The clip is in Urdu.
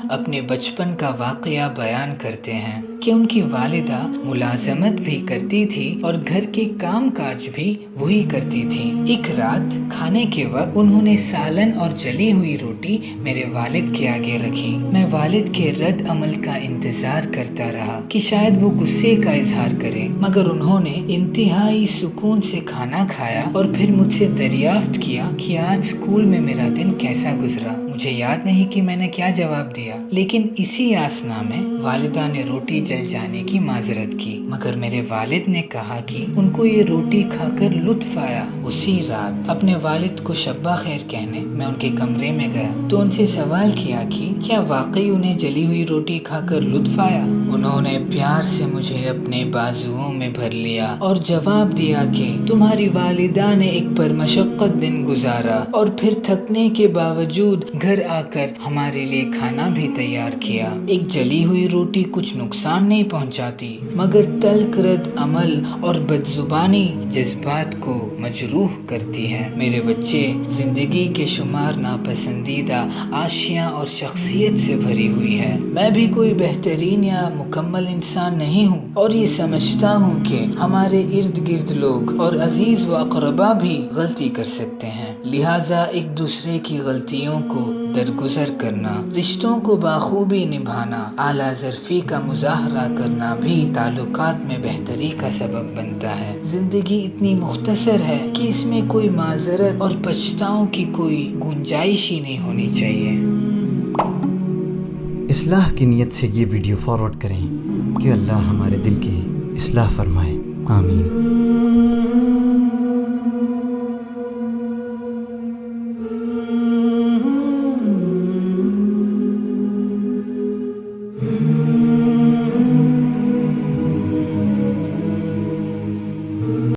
اپنے بچپن کا واقعہ بیان کرتے ہیں کہ ان کی والدہ ملازمت بھی کرتی تھی اور گھر کے کام کاج بھی وہی کرتی تھی۔ ایک رات کھانے کے وقت انہوں نے سالن اور جلی ہوئی روٹی میرے والد کے آگے رکھی۔ میں والد کے رد عمل کا انتظار کرتا رہا کہ شاید وہ غصے کا اظہار کرے، مگر انہوں نے انتہائی سکون سے کھانا کھایا اور پھر مجھ سے دریافت کیا کہ آج اسکول میں میرا دن کیسا گزرا۔ مجھے یاد نہیں کہ میں نے کیا جواب دیا، لیکن اسی آسنا میں والدہ نے روٹی جل جانے کی معذرت کی، مگر میرے والد نے کہا کہ ان کو یہ روٹی کھا کر لطف آیا۔ اسی رات اپنے والد کو شبہ خیر کہنے میں ان کے کمرے میں گیا تو ان سے سوال کیا کہ کیا واقعی انہیں جلی ہوئی روٹی کھا کر لطف آیا؟ انہوں نے پیار سے مجھے اپنے بازوؤں میں بھر لیا اور جواب دیا کہ تمہاری والدہ نے ایک پرمشقت دن گزارا اور پھر تھکنے کے باوجود گھر آ کر ہمارے لیے کھانا بھی تیار کیا۔ ایک جلی ہوئی روٹی کچھ نقصان نہیں پہنچاتی، مگر تلخ رد عمل اور بدزبانی جذبات کو مجروح کرتی ہے۔ میرے بچے، زندگی کے شمار ناپسندیدہ آشیاں اور شخصیت سے بھری ہوئی ہے۔ میں بھی کوئی بہترین یا مکمل انسان نہیں ہوں اور یہ سمجھتا ہوں کہ ہمارے ارد گرد لوگ اور عزیز و اقربا بھی غلطی کر سکتے ہیں، لہٰذا ایک دوسرے کی غلطیوں کو درگزر کرنا، رشتوں کو بخوبی نبھانا، اعلیٰ ظرفی کا مظاہرہ کرنا بھی تعلقات میں بہتری کا سبب بنتا ہے۔ زندگی اتنی مختصر ہے کہ اس میں کوئی معذرت اور پچھتاؤں کی کوئی گنجائش ہی نہیں ہونی چاہیے۔ اصلاح کی نیت سے یہ ویڈیو فارورڈ کریں کہ اللہ ہمارے دل کی اصلاح فرمائے، آمین۔